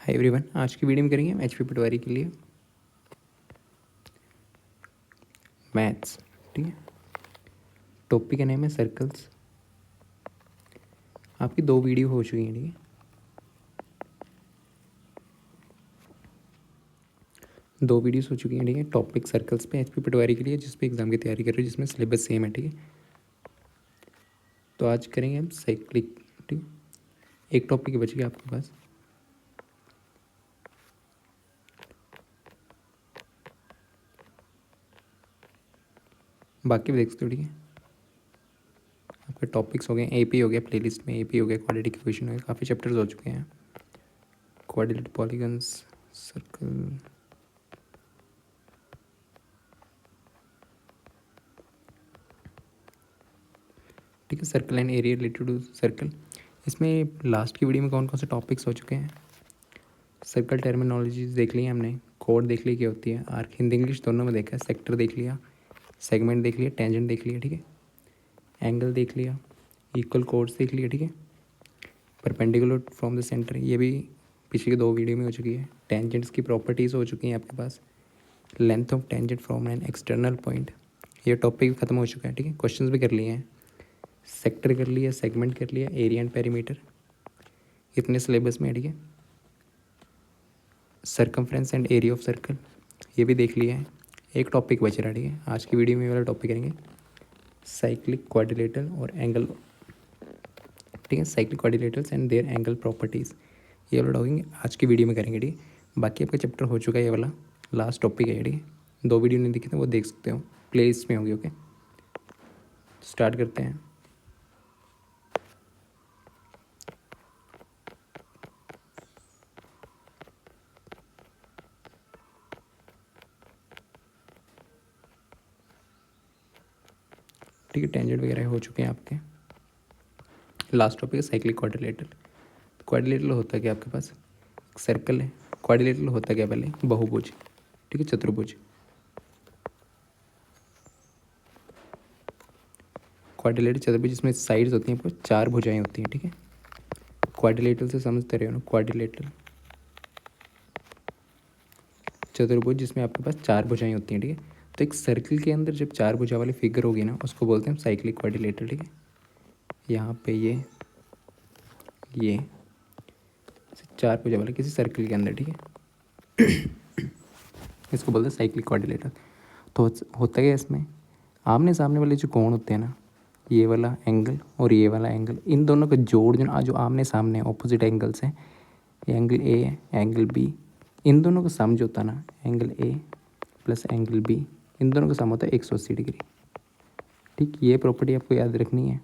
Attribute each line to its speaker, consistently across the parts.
Speaker 1: Hi everyone, आज की video में करेंगे हम एचपी पटवारी के लिए मैथ्स। ठीक है, टॉपिक का नेम है सर्कल्स। आपकी 2 वीडियो हो चुकी हैं। ठीक है, 2 वीडियोस हो चुकी हैं। ठीक है, टॉपिक सर्कल्स पे एचपी पटवारी के लिए, जिस पे एग्जाम की तैयारी कर रहे हो, जिसमें सिलेबस सेम है। ठीक है, तो आज करेंगे हम साइक्लिक। ठीक है, एक टॉपिक बच गया आपके पास। बाकी भी देख सकते हो। ठीक है, आपके टॉपिक्स हो गए, एपी हो गया, प्लेलिस्ट में एपी हो गया, क्वाड्रेटिक इक्वेशन हो गया, काफ़ी चैप्टर्स हो चुके हैं। क्वाड्रेटिक पॉलीगन्स, सर्कल, ठीक है, circle and area related to circle. इसमें लास्ट की वीडियो में कौन कौन से टॉपिक्स हो चुके हैं? सर्कल टर्मिनोलॉजीज देख ली हमने, कोड देख ली क्या होती है, आर्क हिंदी इंग्लिश दोनों में देखा है, सेक्टर देख लिया, सेगमेंट देख लिया, टेंजेंट देख लिया। ठीक है, एंगल देख लिया, इक्वल कोड्स देख लिया। ठीक है, परपेंडिकुलर फ्रॉम द सेंटर, ये भी पिछली 2 वीडियो में हो चुकी है। टेंजेंट्स की प्रॉपर्टीज़ हो चुकी हैं आपके पास। Length of tangent from an external point, ये टॉपिक खत्म हो चुका है। ठीक है, क्वेश्चंस भी कर लिए हैं। सेक्टर कर लिया, सेगमेंट कर लिया, एरिया एंड पेरीमीटर, इतने सिलेबस में है। ठीक है, circumference and area of circle, ये भी देख लिया है। एक टॉपिक बच रहा है। ठीक है, आज की वीडियो में वाला टॉपिक करेंगे साइक्लिक क्वाड्रिलेटरल और एंगल। ठीक है, cyclic quadrilaterals and their angle properties, ये वाला टॉपिक आज की वीडियो में करेंगे। ठीक है, बाकी आपका चैप्टर हो चुका है, ये वाला लास्ट टॉपिक है। ठीक है, 2 वीडियो नहीं दिखे थे, वो देख सकते हो, प्ले लिस्ट में होगी। ओके, स्टार्ट करते हैं। ठीक है, टेंजेंट वगैरह हो चुके हैं आपके। लास्ट टॉपिक है साइक्लिक क्वाड्रिलेटरल। क्वाड्रिलेटरल होता है क्या आपके पास? सर्कल है। क्वाड्रिलेटरल होता क्या? पहले बहुभुज। ठीक है, चतुर्भुज। क्वाड्रिलेटरल चतुर्भुज, जिसमें साइड्स होती हैं आपको 4 भुजाएं होती हैं। ठीक है, क्वाड्रिलेटरल से समझते रहे हो ना, क्वाड्रिलेटरल चतुर्भुज, जिसमें आपके पास 4 भुजाएं होती हैं। ठीक है, तो एक सर्किल के अंदर जब 4 भुजा वाली फिगर होगी ना, उसको बोलते हैं साइक्लिक क्वाड्रिलेटरल। ठीक है, यहाँ पे ये 4 भुजा वाले किसी सर्किल के अंदर। ठीक है, इसको बोलते हैं साइक्लिक क्वाड्रिलेटरल। तो होता क्या है इसमें? आमने सामने वाले जो कोण होते हैं ना, ये वाला एंगल और ये वाला एंगल, इन दोनों का जोड़ जो आमने सामने ऑपोजिट एंगल्स हैं, ये एंगल ए है, एंगल बी, इन दोनों का सम जो होता है ना, एंगल ए प्लस एंगल बी, इन दोनों का सम होता है 180 डिग्री। ठीक, ये प्रॉपर्टी आपको याद रखनी है।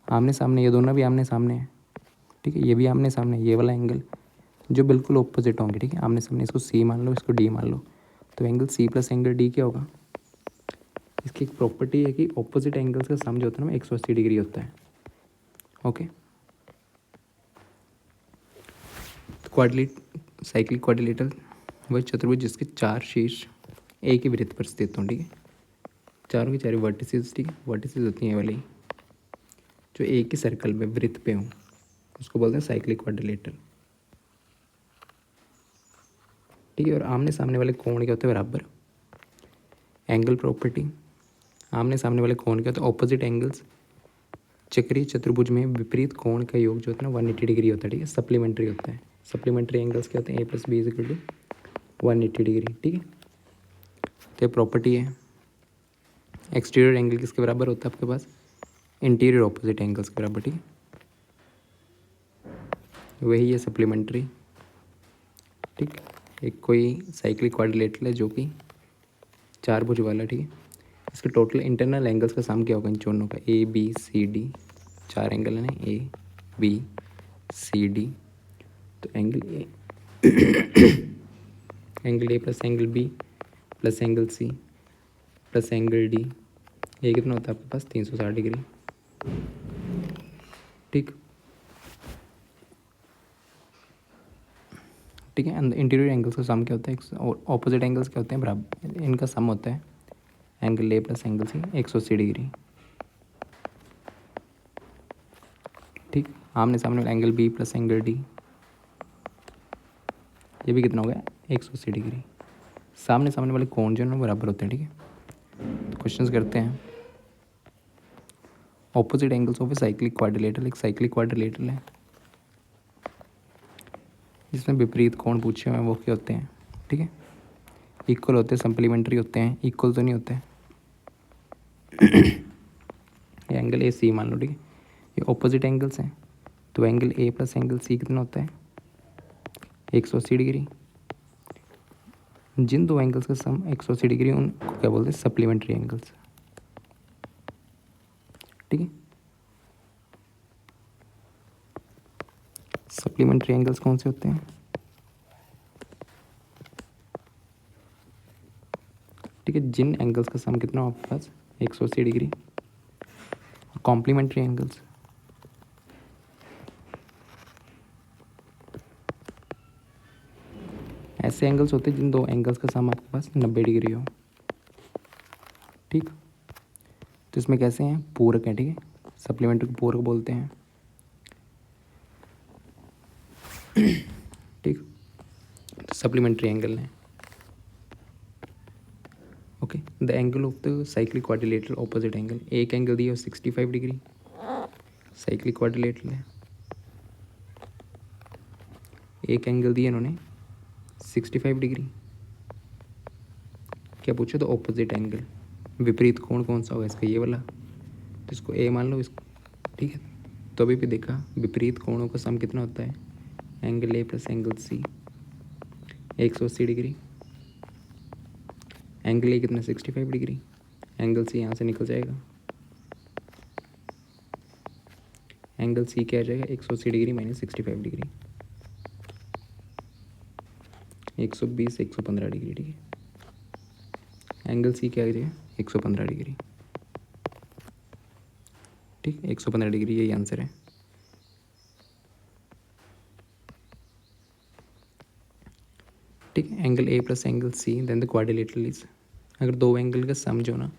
Speaker 1: आमने सामने, ये दोनों भी आमने सामने हैं। ठीक है, ये भी आमने सामने, ये वाला एंगल जो बिल्कुल ऑपोजिट होंगे। ठीक है, आमने सामने, इसको सी मान लो, इसको डी मान लो, तो angle C plus angle D क्या होगा? इसकी एक प्रॉपर्टी है कि ऑपोजिट एंगल्स का सम जो होता है ना, 180 डिग्री होता है। ओके, क्वाड्रिलेट साइक्लिक क्वाड्रिलेटरल वह चतुर्भुज जिसके 4 शीर्ष एक ही वृत्त पर स्थित हों। ठीक है, चारों की 4 वर्टिसेस। ठीक है, वर्टिसेस होती हैं वाली जो एक ही सर्कल में वृत्त पे हों, उसको बोलते हैं साइक्लिक क्वाड्रिलेटरल। ठीक है, और आमने सामने वाले कोण क्या होते हैं? बराबर। एंगल प्रॉपर्टी, आमने सामने वाले कोण क्या होते हैं? Opposite angles. चक्रीय चतुर्भुज में विपरीत कोण का योग जो होता है ना, 180 डिग्री होता है। ठीक है, सप्लीमेंट्री होता है। सप्लीमेंट्री एंगल्स क्या होते हैं? A plus b is equal to 180 degree. ठीक है, तो ये प्रॉपर्टी है। एक्सटीरियर एंगल किसके बराबर होता है आपके पास? इंटीरियर ऑपोजिट एंगल्स के बराबर। ठीक है, वही है सप्लीमेंट्री। ठीक, एक कोई साइक्लिक क्वाड्रिलेटरल है जो कि 4 भुज वाला। ठीक है, इसके टोटल इंटरनल एंगल्स का सम क्या होगा इन दोनों का? A B C D, 4 angle है ना, ए बी सी डी, तो angle A angle A plus angle B plus angle C plus angle D, ये कितना होता है आपके पास? 360 डिग्री। ठीक, ठीक है, इंटीरियर एंगल्स का सम क्या होता है? और ऑपोजिट एंगल्स क्या होते हैं? बराबर, इनका सम होता है एंगल ए प्लस एंगल सी, 180 डिग्री। ठीक, आमने सामने angle B plus angle D, ये भी कितना हो गया 180 डिग्री। सामने सामने वाले कोण जो है ना बराबर होते हैं, ठीक है। तो क्वेश्चंस करते हैं। Opposite angles of a cyclic quadrilateral, एक साइक्लिक क्वाड्रिलेटरल है जिसमें विपरीत कोण पूछे हुए हैं, वो क्या होते हैं, ठीक है। इक्वल होते हैं, सप्लीमेंट्री होते हैं, इक्वल तो नहीं होते हैं। ये एंगल ए सी मान लो, ठीक है। ये ऑपोजिट एंगल्स हैं, तो एंगल ए प्लस एंगल सी कितना होता है 180 डिग्री। जिन दो एंगल्स का सम 180 डिग्री उनको क्या बोलते हैं सप्लीमेंट्री एंगल्स, ठीक है। सप्लीमेंट्री एंगल्स कौन से होते हैं, ठीक है, जिन एंगल्स का सम कितना हो आपके पास 180 डिग्री। कॉम्प्लीमेंट्री एंगल्स ऐसे एंगल्स होते हैं जिन दो एंगल्स का सम आपके पास 90 डिग्री हो, ठीक। तो इसमें कैसे हैं पूरक हैं, ठीक है। सप्लीमेंट्री को पूरक बोलते हैं, ठीक। तो सप्लीमेंट्री एंगल है, okay. The angle of the cyclic quadrilateral opposite angle, एक एंगल दिया 65 डिग्री, साइक्लिक क्वाड्रिलेटरल है। एक एंगल दिया इन्होंने 65 डिग्री। क्या पूछो तो ऑपोजिट एंगल, विपरीत कोण कौन सा होगा इसका, ये वाला। तो इसको ए मान लो, इसको, ठीक है। तो अभी भी देखा विपरीत कोणों का सम कितना होता है, angle A plus angle C 180 degree. Angle A कितना 65 डिग्री, एंगल सी यहाँ से निकल जाएगा, एंगल सी क्या आ जाएगा 180 डिग्री माइनस 65 डिग्री 120 115 डिग्री, ठीक है। एंगल सी क्या आ जाएगा 115 डिग्री, ठीक है। 115 डिग्री यही आंसर है, ठीक है। Angle A plus angle C then the quadrilateral is, अगर दो एंगल का सम जो ना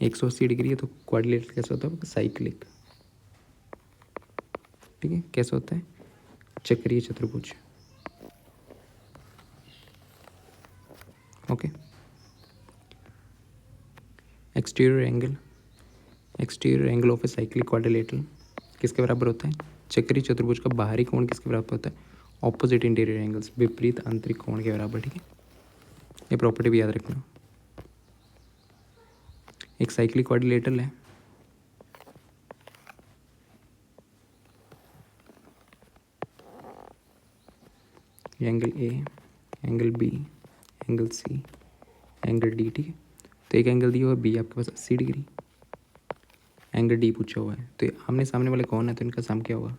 Speaker 1: 180 डिग्री है तो क्वाड्रिलेटरल कैसा होता है साइक्लिक, ठीक है। कैसा होता है चक्रीय चतुर्भुज, okay. Exterior angle of a cyclic quadrilateral किसके बराबर होता है, चक्रीय चतुर्भुज का बाहरी कोण किसके बराबर होता है, ऑपोजिट इंटीरियर एंगल्स, विपरीत आंतरिक कोण के बराबर, ठीक है। ये प्रॉपर्टी भी याद रखना। एक साइक्लिक क्वाड्रिलेटरल है, angle A, angle B, angle C, angle D, ठीक है। तो एक एंगल दिया हुआ बी आपके पास 80 डिग्री, एंगल डी पूछा हुआ है, तो आमने सामने वाले कौन है, तो इनका सम क्या होगा,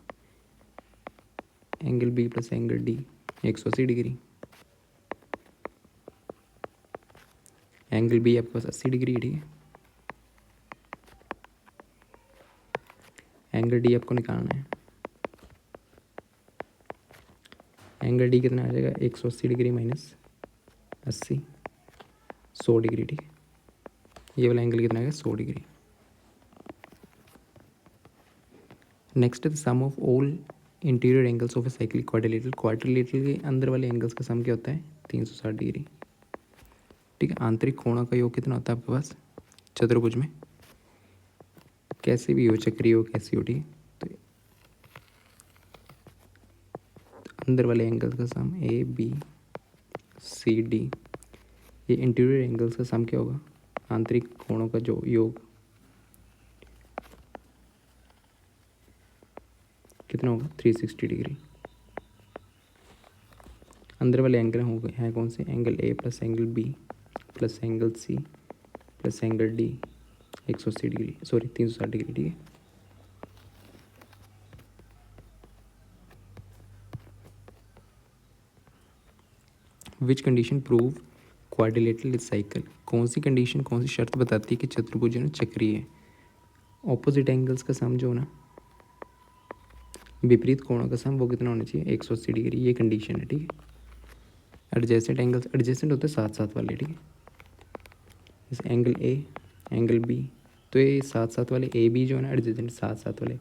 Speaker 1: angle B plus angle D 180 degree. Angle B आपके पास 80 डिग्री, ठीक है। एंगल डी आपको निकालना है, एंगल डी कितना आ जाएगा 180 डिग्री माइनस 80 100 डिग्री, ठीक है। ये वाला एंगल कितना आएगा 100 डिग्री। नेक्स्ट है sum of all interior angles of a cyclic quadrilateral, quadrilateral के अंदर वाले एंगल्स का सम क्या होता है 360 डिग्री, ठीक है। आंतरिक कोणों का योग कितना होता है आपके पास चतुर्भुज में, कैसे भी हो चक्रीय हो कैसी हो, ठीक है। तो अंदर वाले एंगल्स का सम ए बी सी डी, ये इंटीरियर एंगल्स का सम क्या होगा आंतरिक कोणों का जो योग कितना होगा 360 डिग्री। अंदर वाले एंगल होंगे हैं कौन से, एंगल ए plus angle B plus angle C plus angle D 180 degree, sorry 360 degree, ठीक है। Which condition prove quadrilateral cycle, कौन सी कंडीशन कौन सी शर्त बताती है कि चतुर्भुज है ना चक्रीय है। ऑपोजिट एंगल्स का सम जो ना विपरीत कोणों का सम वो कितना होना चाहिए 180 डिग्री, ये कंडीशन है, ठीक है। एडजेसेंट एंगल्स एडजेसेंट होते हैं साथ साथ वाले, ठीक है। जैसे एंगल ए एंगल बी, तो ये साथ साथ वाले ए बी जो है ना एडजेसेंट साथ साथ वाले,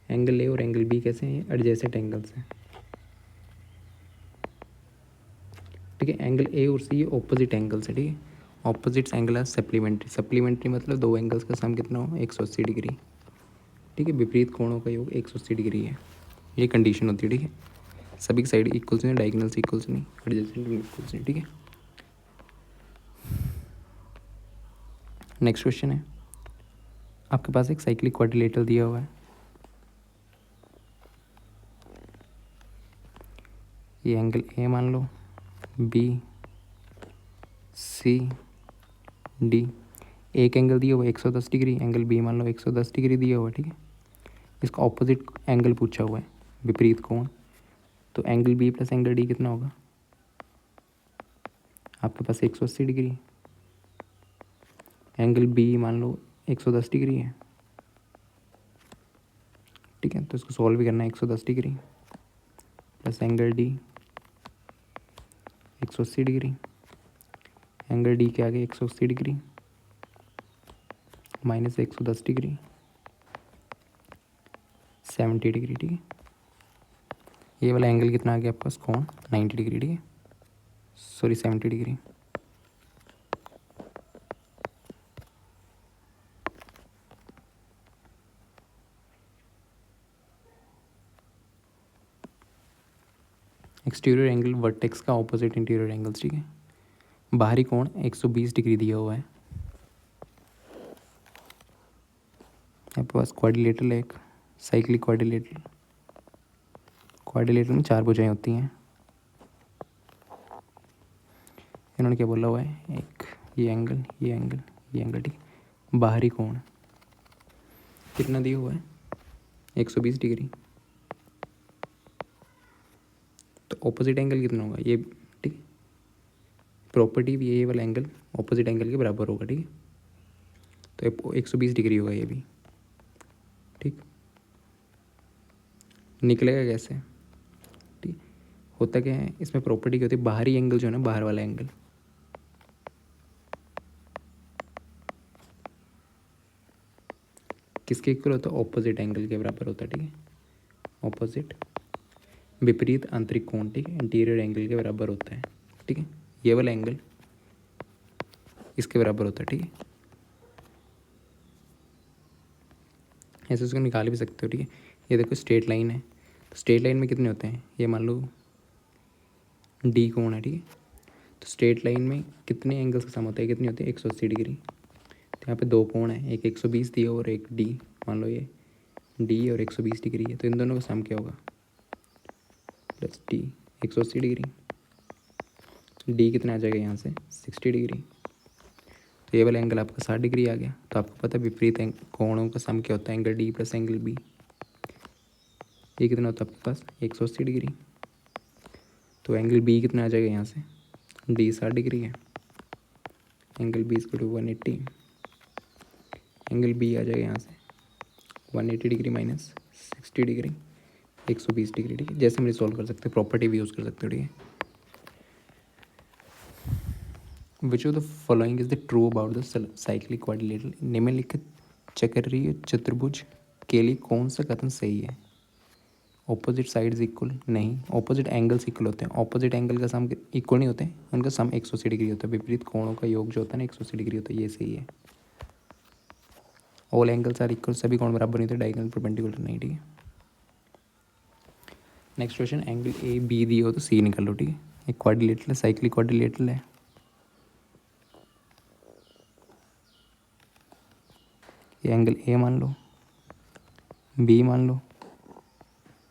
Speaker 1: एंगल ए और एंगल बी कैसे हैं एडजेसेंट एंगल्स हैं, ठीक है। एंगल ए और सी ये ऑपोजिट एंगल्स है, ठीक है। ऑपोजिट्स एंगल है सप्लीमेंट्री। सप्लीमेंट्री मतलब दो एंगल्स का सम कितना हो, 180 डिग्री, ठीक है। विपरीत कोणों का योग 180 डिग्री है, ये कंडीशन होती है, ठीक है। सभी की साइड इक्वल्स नहीं, डायगोनल्स इक्वल्स नहीं, एडजेसेंट इक्वल्स नहीं, ठीक है। नेक्स्ट क्वेश्चन है, आपके पास एक साइक्लिक क्वाड्रिलेटरल दिया हुआ है। ये एंगल ए मान लो, बी सी डी। एक एंगल दिया हुआ है 110 डिग्री, एंगल बी मान लो 110 डिग्री दिया हुआ है, ठीक है। इसका ऑपोजिट एंगल पूछा हुआ है, विपरीत कोण। तो angle B plus angle D कितना होगा, आपके पास 180 डिग्री। एंगल बी मान लो 110 डिग्री है, ठीक है। तो इसको सॉल्व भी करना है, 110 degree plus angle D 180 degree, angle D के आगे 180 डिग्री माइनस 110 डिग्री 70 डिग्री, ठीक है। ये वाला एंगल कितना आ गया आपके पास, कोण 90 डिग्री, ठीक है, sorry 70 degree. Exterior angle vertex का ऑपोजिट इंटीरियर एंगल्स, ठीक है। बाहरी कोण 120 डिग्री दिया हुआ है। आपके पास क्वाड्रिलेटरल है एक, साइक्लिक क्वाड्रिलेटरल। क्वाड्रिलेटरल में 4 भुजाएं होती हैं। इन्होंने क्या बोला हुआ है, एक ये एंगल, ये एंगल, ये एंगल, ठीक है। बाहरी कोण कितना दिया हुआ है, 120 डिग्री। तो ऑपोजिट एंगल कितना होगा, ये, ठीक है। प्रॉपर्टी भी ये वाला एंगल ऑपोजिट एंगल के बराबर होगा, ठीक है। तो 120 डिग्री होगा ये भी, ठीक। निकलेगा कैसे, ठीक। होता क्या है, इसमें प्रॉपर्टी क्या होती है, बाहरी एंगल जो है ना, बाहर वाला एंगल किसके इक्वल होता है, ऑपोजिट एंगल के बराबर होता है, ठीक है। ऑपोजिट विपरीत आंतरिक कोण, ठीक है, इंटीरियर एंगल के बराबर होता है, ठीक है। ये वाला एंगल इसके बराबर होता है, ठीक है। ऐसे उसको निकाल भी सकते हो, ठीक है। ये देखो स्ट्रेट लाइन है, तो स्ट्रेट लाइन में कितने होते हैं, ये मान लो डी कोण है, ठीक है। तो स्ट्रेट लाइन में कितने एंगल्स का सम होता है, कितनी होती है, 180 डिग्री। तो यहाँ पे दो कोण है, एक 120 दिया और एक डी, मान लो ये डी और 120 डिग्री है। तो इन दोनों का सम क्या होगा, प्लस डी 180 डिग्री। डी कितना आ जाएगा यहाँ से, 60 डिग्री। तो ये वाला एंगल आपका 60 डिग्री आ गया। तो आपको पता है विपरीत कोणों का सम क्या होता है, angle D plus angle B. ये कितना होता है आपके पास, 180 डिग्री। तो एंगल बी कितना आ जाएगा यहाँ से, डी 60 डिग्री है, एंगल बी इसको 180। एंगल बी आ जाएगा यहाँ से 180 डिग्री माइनस 60 डिग्री 120 डिग्री, ठीक है। जैसे हम सॉल्व कर सकते हैं, प्रॉपर्टी भी यूज़ कर सकते हो, ठीक है। Which of the following is the true about the cyclic quadrilateral. निम्नलिखित चक्रीय चतुर्भुज के लिए कौन सा कथन सही है। ऑपोजिट साइड्स इक्वल नहीं, ऑपोजिट एंगल्स इक्वल होते हैं। ऑपोजिट एंगल का सम इक्वल नहीं होते हैं, उनका सम 180 डिग्री होता है। विपरीत कोणों का योग जो होता है ना 180 डिग्री होता है, ये सही है। ऑल एंगल्स आर इक्वल, सभी कोण बराबर नहीं होते, डायगोनल परपेंडिकुलर नहीं, ठीक है। Next question, angle A B दिए हो तो सी निकाल लो, ठीक है। एक क्वाड्रिलेटरल है, साइक्लिक क्वाड्रिलेटरल है। ये एंगल ए मान लो, बी मान लो,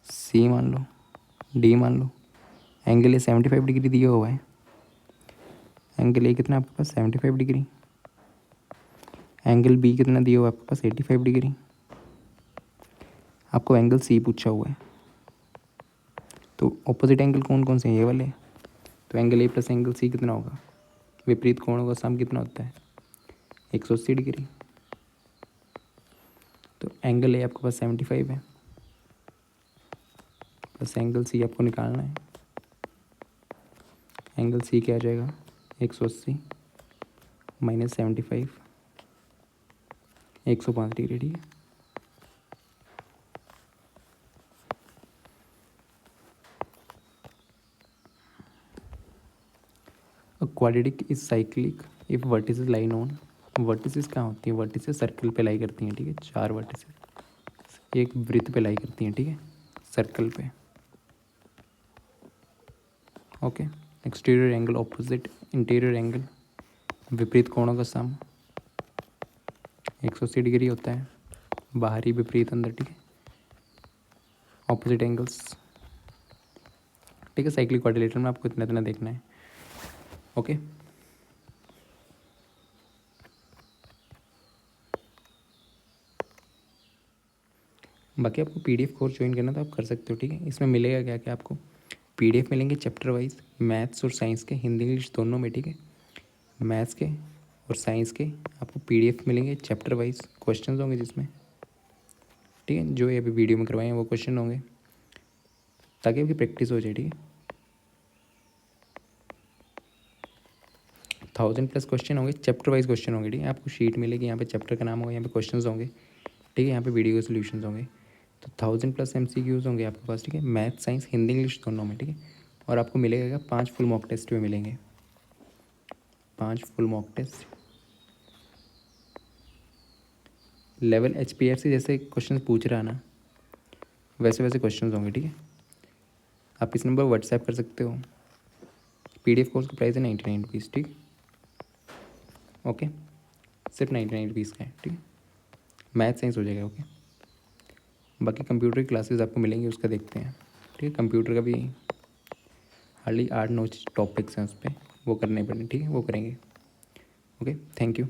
Speaker 1: सी मान लो, डी मान लो। एंगल ए 75 डिग्री दिया हुआ है। एंगल ए कितना आपके पास, 75 डिग्री। एंगल बी कितना दिया हुआ है आपके पास, 85 डिग्री। आपको एंगल सी पूछा हुआ है। तो ऑपोजिट एंगल कौन कौन से हैं, ये वाले। तो एंगल ए प्लस एंगल सी कितना होगा, विपरीत कोणों का सम कितना होता है, 180 डिग्री। तो एंगल ए आपके पास 75 है, प्लस एंगल सी आपको निकालना है। एंगल सी क्या आ जाएगा, 180 माइनस 75, 105 डिग्री, ठीक है। Quadratic is cyclic if vertices line on, vertices कहाँ होती हैं, वर्टिसेस सर्कल पे लाई करती हैं, ठीक है, 4 वर्टिसेस एक वृत्त पे लाई करती हैं, ठीक है, सर्कल पे। Okay, exterior angle opposite interior angle, विपरीत कोणों का सम 180 डिग्री होता है, बाहरी विपरीत अंदर, ठीक है, ऑपोजिट एंगल्स, ठीक है। साइक्लिक क्वाड्रिलेटरल में आपको इतना देखना है। ओके, बाकी आपको पीडीएफ कोर्स ज्वाइन करना तो आप कर सकते हो, ठीक है। इसमें मिलेगा क्या क्या आपको, पीडीएफ मिलेंगे चैप्टर वाइज, मैथ्स और साइंस के, हिंदी इंग्लिश दोनों में, ठीक है। मैथ्स के और साइंस के आपको पीडीएफ मिलेंगे चैप्टर वाइज, क्वेश्चन होंगे जिसमें, ठीक है, जो ये अभी वीडियो में करवाए हैं वो क्वेश्चन होंगे, ताकि आपकी प्रैक्टिस हो जाए, ठीक है। 1000+ क्वेश्चन होंगे, चैप्टर वाइज क्वेश्चन होंगे, ठीक है। आपको शीट मिलेगी, यहाँ पे चैप्टर का नाम होगा, यहाँ पे क्वेश्चंस होंगे, ठीक है, यहाँ पे वीडियो के सोल्यूशंस होंगे। तो 1000+ MCQs होंगे आपके पास, ठीक है, मैथ साइंस हिंदी इंग्लिश दोनों में, ठीक है। और आपको मिलेगा 5 फुल मॉक टेस्ट में मिलेंगे, 5 full mock test, level HPFC जैसे क्वेश्चन पूछ रहा है ना, वैसे वैसे क्वेश्चन होंगे, ठीक है। आप इस नंबर व्हाट्सएप कर सकते हो। पीडीएफ कोर्स का प्राइस है 99 रुपीज़, ठीक, ओके, सिर्फ 99 रुपीज़ का है, ठीक है। मैथ साइंस हो जाएगा, ओके। बाकी कंप्यूटर की क्लासेस आपको मिलेंगी, उसका देखते हैं, ठीक है। कंप्यूटर का भी हार्डली 8-9 टॉपिक्स हैं उस पर, वो करने पड़ेंगे, ठीक है, वो करेंगे। Okay, thank you.